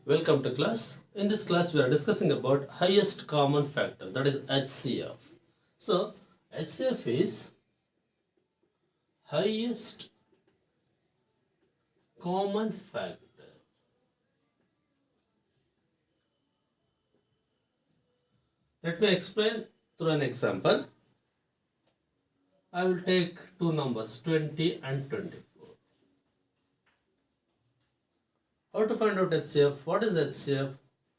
Welcome to class. In this class, we are discussing about highest common factor, that is HCF. So, HCF is highest common factor. Let me explain through an example. I will take two numbers, 20 and 24. How to find out HCF? What is HCF?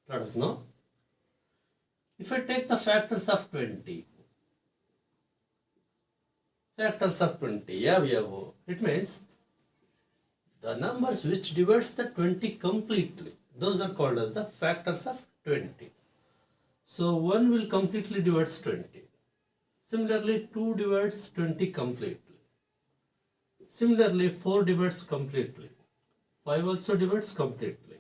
Let us know. If I take the factors of 20, it means the numbers which divides the 20 completely, those are called as the factors of 20. So 1 will completely divides 20. Similarly, 2 divides 20 completely. Similarly, 4 divides completely. 5 also divides completely.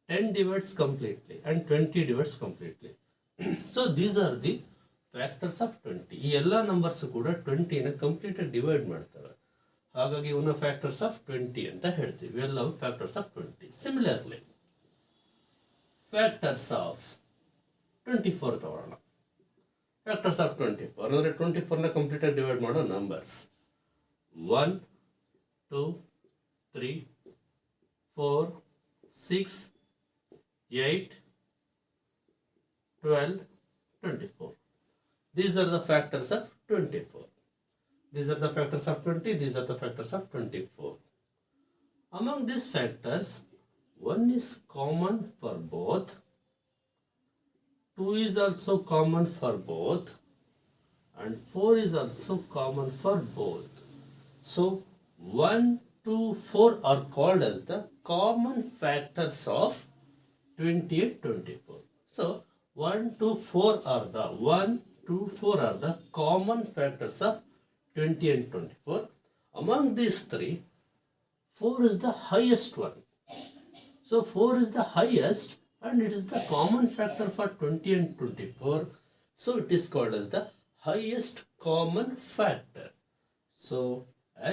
10 divides completely. And 20 divides completely. So these are the factors of 20. ಈ ಎಲ್ಲ numbers ಕೂಡ 20 ನ complete divide ಮಾಡ್ತಾರೆ. ಹಾಗಾಗಿ ಇವನ್ನ factors of 20 ಅಂತ ಹೇಳ್ತೀವಿ. ಇವೆಲ್ಲವೂ factors of 20. Similarly factors of 24 ತಗೊಳ್ಳೋಣ. ಫ್ಯಾಕ್ಟರ್ಸ್ ಆಫ್ 24 ಅಂದರೆ 24 ನ ಕಂಪ್ಲೀಟ್ ಡಿವೈಡ್ ಮಾಡೋ numbers 1 2 3 4 6 8 12 24. These are the factors of 24. These are the factors of 20. These are the factors of 24. Among these factors, one is common for both. 2 is also common for both. And 4 is also common for both. So, 1, 2, 4 are called as the common factors of 20 and 24. So, 1, 2, 4 are the 1, 2, 4 are the common factors of 20 and 24. Among these three, 4 is the highest one. So 4 is the highest and it is the common factor for 20 and 24. So it is called as the highest common factor. So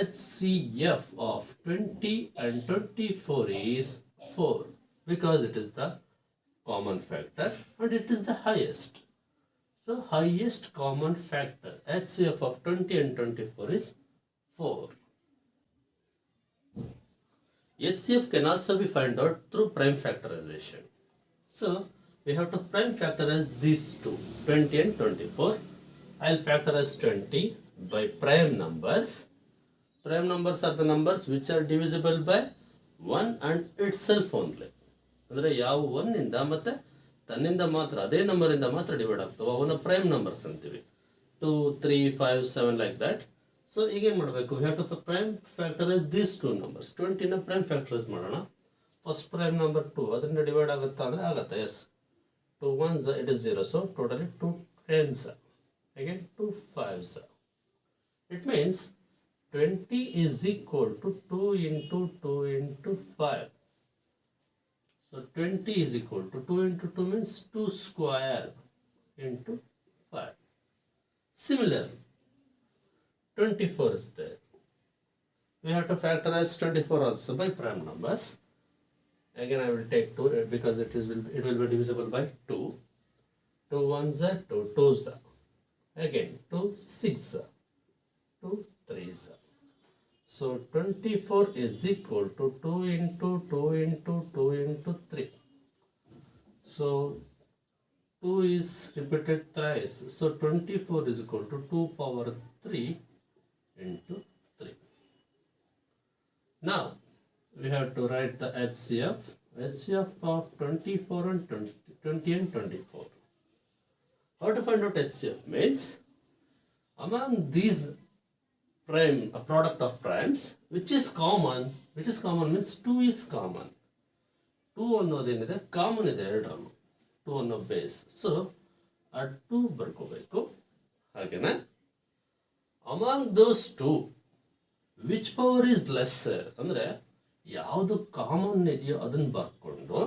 HCF of 20 and 24 is 4 because it is the common factor and it is the highest. So highest common factor HCF of 20 and 24 is 4. HCF can also be found out through prime factorization. So we have to prime factorize these two, 20 and 24. I'll factorize 20 by prime numbers. Prime numbers are the numbers which are divisible by 1 and itself only. ಅಂದರೆ ಯಾವ 1 ಇಂದ ಮತ್ತೆ ತನ್ನಿಂದ ಮಾತ್ರ ಅದೇ number ಇಂದ ಮಾತ್ರ divide ಆಗ್ತವೆ ಅವನ್ನ ಪ್ರೈಮ್ ನಂಬರ್ಸ್ ಅಂತೀವಿ 2 3 5 7 ಲೈಕ್ ದಟ್. ಸೊ ಈಗ ಏನು ಮಾಡಬೇಕು, we have to prime factorise these two numbers. 20 ನ ಪ್ರೈಮ್ ಫ್ಯಾಕ್ಟರೈಸ್ ಮಾಡೋಣ. ಫಸ್ಟ್ ಪ್ರೈಮ್ ನಂಬರ್ 2 ಅದರಿಂದ ಡಿವೈಡ್ ಆಗುತ್ತಾ ಅಂದ್ರೆ ಆಗುತ್ತೆ. Yes, 2 1s it is 0. So totally 2 10s again 2 5s. It means 20 is equal to 2 into 2 into 5. So 20 is equal to 2 into 2 means 2 square into 5. Similarly, 24 is there. We have to factorize 24 also by prime numbers. Again I will take 2 because it will be divisible by 2. 2 1s are 2 2s are. Again 2 6s are. 2 3s are. So 24 is equal to 2 into 2 into 2 into 3. So 2 is repeated thrice. So 24 is equal to 2 power 3 into 3. Now we have to write the HCF. HCF of 24 and 20 and 24. How to find out HCF means among these prime, a product of primes, which is common means 2 is common. 2 ಅನ್ನೋದೇನಿದೆ common ಇದೆ ಎರಡರಲ್ಲೂ, 2 ಅನ್ನೋ base. So ಆ 2 ಬರ್ಕೋಬೇಕು. ಹಾಗೇನೆ among those 2 which power is lesser ಅಂದರೆ ಯಾವುದು common ಇದೆಯೋ ಅದನ್ನು ಬರ್ಕೊಂಡು,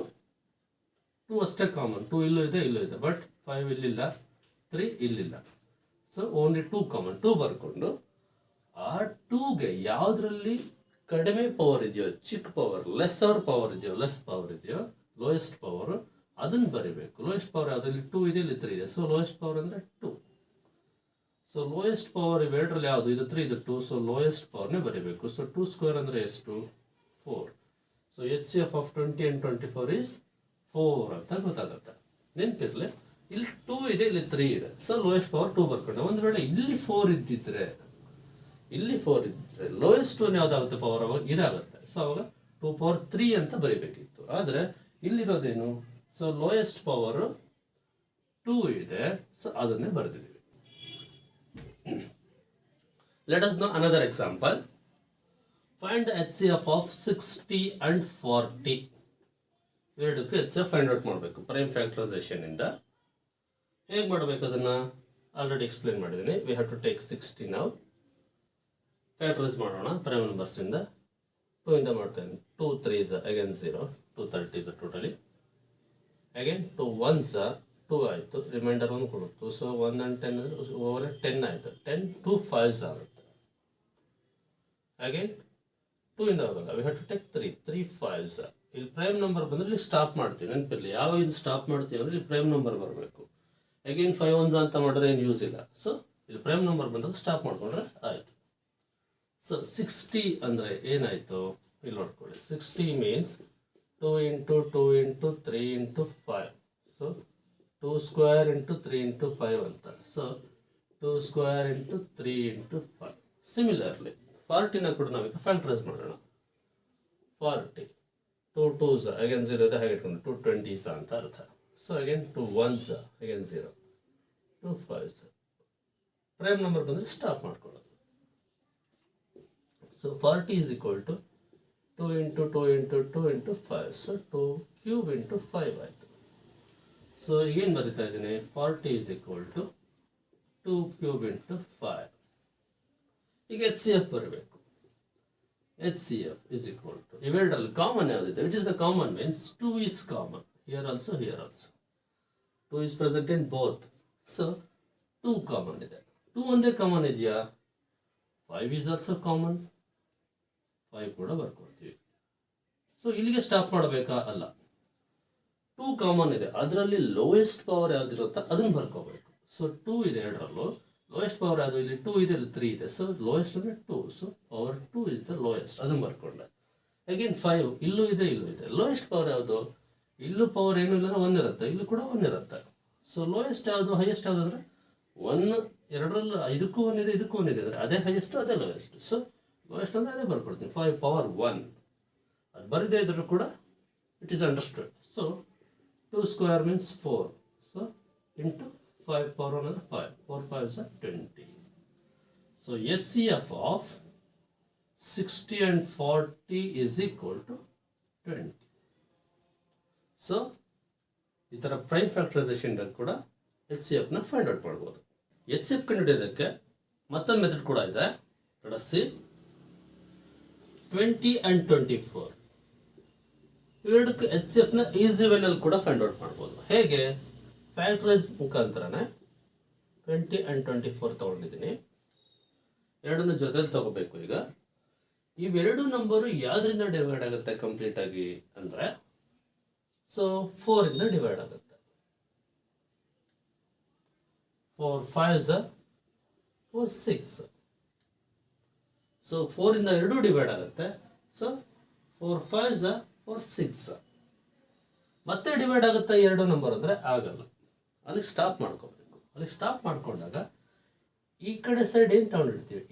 2 ಅಷ್ಟೇ ಕಾಮನ್, 2 ಇಲ್ಲೂ ಇದೆ ಬಟ್ 5 ಇಲ್ಲಿಲ್ಲ, 3 ಇಲ್ಲಿಲ್ಲ. ಸೊ ಓನ್ಲಿ 2 ಕಾಮನ್, 2 ಬರ್ಕೊಂಡು ಆ 2ಗೆ ಯಾವುದರಲ್ಲಿ ಕಡಿಮೆ ಪವರ್ ಇದೆಯೋ, ಚಿಕ್ಕ ಪವರ್, ಲೆಸ್ ಪವರ್ ಇದೆಯೋ, ಲೋಯೆಸ್ಟ್ ಪವರ್ ಅದನ್ನು ಬರಿಬೇಕು. ಲೋಯೆಸ್ಟ್ ಪವರ್ ಯಾವುದು? ಇಲ್ಲಿ 2 ಇದೆ, ಇಲ್ಲಿ 3 ಇದೆ. ಸೊ ಲೋಯೆಸ್ಟ್ ಪವರ್ ಅಂದರೆ 2. ಸೊ ಲೋಯೆಸ್ಟ್ ಪವರ್ ಇವೆರಡರಲ್ಲಿ ಯಾವುದು? ಇದು 3, ಇದು 2. ಸೊ ಲೋಯೆಸ್ಟ್ ಪವರ್ನೇ ಬರೀಬೇಕು. ಸೊ 2 ಸ್ಕ್ವೇರ್ ಅಂದರೆ ಎಷ್ಟು? 4. So HCF of 20 and 24 is 4 ಅಂತ ಗೊತ್ತಾಗುತ್ತೆ. ನೆನಪಿರಲಿ, ಇಲ್ಲಿ 2 ಇದೆ, ಇಲ್ಲಿ 3 ಇದೆ. So lowest power 2 ಬರ್ಕೊಂಡೆ. ಒಂದು ವೇಳೆ ಇಲ್ಲಿ 4 ಇದ್ದಿದ್ರೆ, ಲೋಯೆಸ್ಟ್ ಒನ್ ಯಾವ್ದಾಗುತ್ತೆ ಪವರ್? ಅವಾಗ ಇದಾಗುತ್ತೆ. ಸೊ ಅವಾಗ 2 ಪವರ್ 3 ಅಂತ ಬರೀಬೇಕಿತ್ತು. ಆದರೆ ಇಲ್ಲಿರೋದೇನು? ಸೊ ಲೋಯೆಸ್ಟ್ ಪವರ್ 2 ಇದೆ. ಸೊ ಅದನ್ನೇ ಬರೆದಿದ್ದೀವಿ. Let us know another example. Find the HCF of 60 and 40. ಎರಡಕ್ಕೂ HCF ಫೈಂಡ್ ಔಟ್ ಮಾಡಬೇಕು ಪ್ರೈಮ್ ಫ್ಯಾಕ್ಟರೈಸೇಷನ್ ಇಂದ. ಹೇಗೆ ಮಾಡಬೇಕು ಅದನ್ನ ಆಲ್ರೆಡಿ ಎಕ್ಸ್ಪ್ಲೇನ್ ಮಾಡಿದ್ದೀನಿ. ವಿ ಹ್ಯಾವ್ ಟು ಟೇಕ್ 60 ನಾವು. ಫ್ಯಾಕ್ಟರೈಸ್ ಮಾಡೋಣ ಪ್ರೈಮ್ ನಂಬರ್ಸ್ ಇಂದ. 2 ಇಂದ ಮಾಡ್ತೇನೆ. 2 3s again 0, 2 30s totally. Again 2 1s 2 ಆಯಿತು, ರಿಮೈಂಡರ್ 1 ಕೊಡುತ್ತು. ಸೊ 1 and 10 ಓವರ್ 10 ಆಯಿತು. 10 2 5s ಆಗುತ್ತೆ. ಅಗೇನ್ 2 ಇಂದ ಹೋಗಲ್ಲ, V have to take 3 5s. ಇಲ್ಲಿ ಪ್ರೈಮ್ ನಂಬರ್ ಬಂದ್ರೆ ಇಲ್ಲಿ ಸ್ಟಾಪ್ ಮಾಡ್ತೀವಿ. ನೆನಪಿರಲಿ, ಯಾವ ಇದು ಸ್ಟಾಪ್ ಮಾಡ್ತೀವಿ ಅಂದ್ರೆ ಇಲ್ಲಿ ಪ್ರೈಮ್ ನಂಬರ್ ಬರಬೇಕು. ಅಗೇನ್ 5 1s ಅಂತ ಮಾಡಿದ್ರೆ ಏನು ಯೂಸ್ ಇಲ್ಲ. ಸೊ ಇಲ್ಲಿ ಪ್ರೈಮ್ ನಂಬರ್ ಬಂದಾಗ ಸ್ಟಾಪ್ ಮಾಡ್ಕೊಂಡ್ರೆ ಆಯಿತು. ಸೊ 60 ಅಂದರೆ ಏನಾಯಿತು ಇಲ್ಲಿ ನೋಡ್ಕೊಳ್ಳಿ. 60 means 2 into 2 into 3 into 5. So 2 square into 3 into 5 ಅಂತ. So 2 square into 3 into 5. Similarly 40ನ ಕೂಡ ನಾವೀಗ ಫ್ಯಾಕ್ಟರೈಸ್ ಮಾಡೋಣ. 40 2 2s ಅಗೇನ್ 0 ಇದೆ, ಹಾಗೆ ಇಟ್ಕೊಂಡು 2 20s ಅಂತ ಅರ್ಥ. So again 2 1s again 0, 2 5s. Prime number ಬಂದರೆ ಸ್ಟಾಪ್ ಮಾಡ್ಕೊಳ್ಳೋದು. So 40 is equal to 2 into 2 into 2 into 5. So 2 cube into 5 ಆಯಿತು. ಸೊ ಏನು ಬರಿತಾ ಇದ್ದೀನಿ? 40 is equal to 2 cube into 5. ಈಗ HCF ಬರಬೇಕು. HCF is equal to, ಇವೆರಡರಲ್ಲಿ ಕಾಮನ್ ಯಾವುದಿದೆ? Which is the common means 2 is common. Here also, here also 2 is present in both. So 2 common ಇದೆ. 2 ಒಂದೇ ಕಾಮನ್ ಇದೆಯಾ? 5 is also ಕಾಮನ್. 5 ಕೂಡ ಬರ್ಕೊಳ್ತೀವಿ. So ಇಲ್ಲಿಗೆ stop ಮಾಡಬೇಕಾ? ಅಲ್ಲ, 2 ಕಾಮನ್ ಇದೆ. ಅದರಲ್ಲಿ ಲೋಯೆಸ್ಟ್ ಪವರ್ ಯಾವ್ದಿರುತ್ತೋ ಅದನ್ನು ಬರ್ಕೋಬೇಕು. ಸೊ 2 ಇದೆ ಎರಡರಲ್ಲೂ. ಲೋಯೆಸ್ಟ್ ಪವರ್ ಯಾವುದು? ಇಲ್ಲಿ 2 ಇದೆ, ಇಲ್ಲಿ 3 ಇದೆ. ಸೊ ಲೋಯೆಸ್ಟ್ ಅಂದರೆ 2. So power 2 is the lowest, ಅದನ್ನು ಬರ್ಕೊಂಡೆ. ಅಗೇನ್ 5 ಇಲ್ಲೂ ಇದೆ, ಇಲ್ಲೂ ಇದೆ. ಲೋಯೆಸ್ಟ್ ಪವರ್ ಯಾವುದು? ಇಲ್ಲೂ ಪವರ್ ಏನು ಇಲ್ಲ, 1 ಇರುತ್ತೆ, ಇಲ್ಲೂ ಕೂಡ 1 ಇರುತ್ತೆ. ಸೊ ಲೋಯೆಸ್ಟ್ ಯಾವುದು? ಹೈಯೆಸ್ಟ್ ಯಾವುದು ಅಂದರೆ 1. ಎರಡರಲ್ಲೂ ಇದಕ್ಕೂ 1 ಇದೆ, ಇದಕ್ಕೂ 1 ಇದೆ ಅಂದರೆ ಅದೇ ಹೈಯೆಸ್ಟ್, ಅದೇ ಲೋಯೆಸ್ಟ್. ಸೊ ಲೋಯೆಸ್ಟ್ ಅಂದರೆ ಅದೇ ಬರ್ಕೊಡ್ತೀನಿ. 5 ಪವರ್ 1 ಅದು ಬರಿದೇ ಇದ್ರೂ ಕೂಡ it is understood. So 2 square means 4. So into 5 power 1 ಅಂದರೆ 5. 4 5s are 20. So HCF of 60 and 40 is equal to 20. So ಈ ಥರ ಪ್ರೈಮ್ ಫ್ಯಾಕ್ಟರೈಸೇಷನ್ ಕೂಡ HCFನ ಫೈಂಡ್ ಔಟ್ ಮಾಡ್ಬೋದು. HCF ಕಂಡುಹಿಡಿಯೋದಕ್ಕೆ ಮತ್ತೊಂದು ಮೆಥಡ್ ಕೂಡ ಇದೆ. ಸಿ 20 and 24 ಇವೆರಡಕ್ಕೆ HCFನ ಈಸಿ ವೇನಲ್ಲಿ ಕೂಡ ಫೈಂಡ್ ಔಟ್ ಮಾಡ್ಬೋದು. ಹೇಗೆ? ಫ್ಯಾಕ್ಟರೈಸ್ ಮುಖಾಂತರನೇ 20 and 24 ತಗೊಂಡಿದ್ದೀನಿ. ಎರಡನ್ನು ಜೊತೆಲಿ ತಗೋಬೇಕು. ಈಗ ಇವೆರಡು ನಂಬರು ಯಾವುದರಿಂದ ಡಿವೈಡ್ ಆಗುತ್ತೆ ಕಂಪ್ಲೀಟ್ ಆಗಿ ಅಂದರೆ, ಸೊ 4 ಇಂದ ಡಿವೈಡ್ ಆಗುತ್ತೆ. 4 5s 4 6. ಸೊ 4 ಇಂದ ಎರಡೂ ಡಿವೈಡ್ ಆಗುತ್ತೆ. So 4 5s 4 6. ಮತ್ತೆ ಡಿವೈಡ್ ಆಗುತ್ತೆ ಎರಡು ನಂಬರ್ ಅಂದರೆ ಆಗಲ್ಲ. ಅಲ್ಲಿ ಸ್ಟಾಪ್ ಮಾಡ್ಕೋಬೇಕು. ಅಲ್ಲಿ ಸ್ಟಾಪ್ ಮಾಡ್ಕೊಂಡಾಗ ಈ ಕಡೆ ಸೈಡ್ ಏನು ತಗೊಂಡಿರ್ತೀವಿ,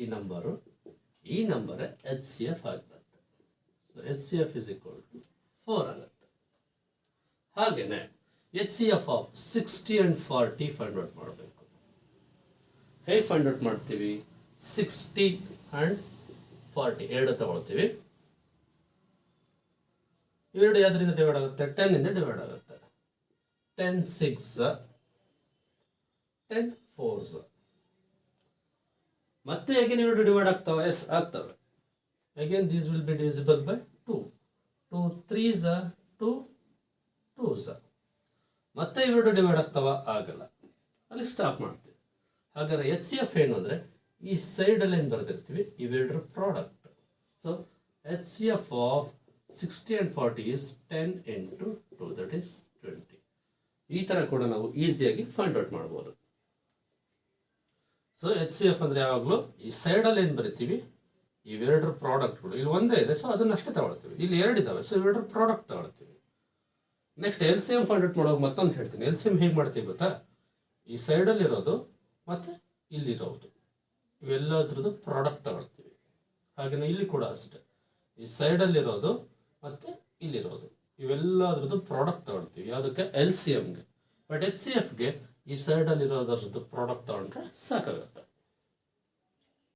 ಈ ನಂಬರ್ HCF ಆಗುತ್ತೆ. So HCF is equal to 4 ಆಗುತ್ತೆ. ಹಾಗೇನೆ HCF of 60 and 40 find out ಮಾಡಬೇಕು. ಹೇಗೆ ಫೈಂಡ್ ಔಟ್ ಮಾಡ್ತೀವಿ? 60 and 40 ಎರಡು ತಗೊಳ್ತೀವಿ. ಇವೆರಡು ಯಾವ್ದರಿಂದ ಡಿವೈಡ್ ಆಗುತ್ತೆ? 10 ಇಂದ ಡಿವೈಡ್ ಆಗುತ್ತೆ. 10 6 10 4s. ಮತ್ತೆ ಅಗೇನ್ ಇವೆರಡು ಡಿವೈಡ್ ಆಗ್ತಾವೆ? ಎಸ್ ಆಗ್ತವೆ. Again this will be divisible by 2. 2 3s 2 2s. ಮತ್ತೆ ಇವೆರಡು ಡಿವೈಡ್ ಆಗ್ತಾವ? ಆಗಲ್ಲ. ಅಲ್ಲಿ ಸ್ಟಾಪ್ ಮಾಡ್ತೀವಿ. ಹಾಗಾದ್ರೆ HCF ಏನು ಅಂದರೆ ಈ ಸೈಡಲ್ಲಿ ಏನು ಬರೆದಿರ್ತೀವಿ, ಇವೆರಡರ product. So HCF of 60 and 40 is 10 into 2, that is ಈ ಥರ ಕೂಡ ನಾವು ಈಸಿಯಾಗಿ ಫೈಂಡ್ ಔಟ್ ಮಾಡ್ಬೋದು. ಸೊ HCF ಅಂದರೆ ಯಾವಾಗಲೂ ಈ ಸೈಡಲ್ಲಿ ಏನು ಬರಿತೀವಿ, ಇವೆರಡರ ಪ್ರಾಡಕ್ಟ್ಗಳು ಇಲ್ಲಿ ಒಂದೇ ಇದೆ, ಸೊ ಅದನ್ನಷ್ಟೇ ತಗೊಳ್ತೀವಿ. ಇಲ್ಲಿ ಎರಡಿದ್ದಾವೆ, ಸೊ ಇವೆರಡರ ಪ್ರಾಡಕ್ಟ್ ತಗೊಳ್ತೀವಿ. ನೆಕ್ಸ್ಟ್ LCM ಫೈಂಡ್ ಔಟ್ ಮಾಡೋಕೆ ಮತ್ತೊಂದು ಹೇಳ್ತೀನಿ. LCM ಹೇಗೆ ಮಾಡ್ತೀವಿ ಗೊತ್ತಾ, ಈ ಸೈಡಲ್ಲಿರೋದು ಮತ್ತು ಇಲ್ಲಿರೋದು ಇವೆಲ್ಲದ್ರದ್ದು ಪ್ರಾಡಕ್ಟ್ ತಗೊಳ್ತೀವಿ. ಹಾಗೆಯೇ ಇಲ್ಲಿ ಕೂಡ ಅಷ್ಟೇ, ಈ ಸೈಡಲ್ಲಿರೋದು ಮತ್ತು ಇಲ್ಲಿರೋದು ಇವೆಲ್ಲದ್ರದ್ದು ಪ್ರಾಡಕ್ಟ್ ತಗೊಳ್ತೀವಿ. ಯಾವುದಕ್ಕೆ? LCMಗೆ. ಬಟ್ HCFಗೆ ಈ ಸೈಡಲ್ಲಿರೋದ್ರದ್ದು ಪ್ರಾಡಕ್ಟ್ ತಗೊಂಡ್ರೆ ಸಾಕಾಗುತ್ತೆ.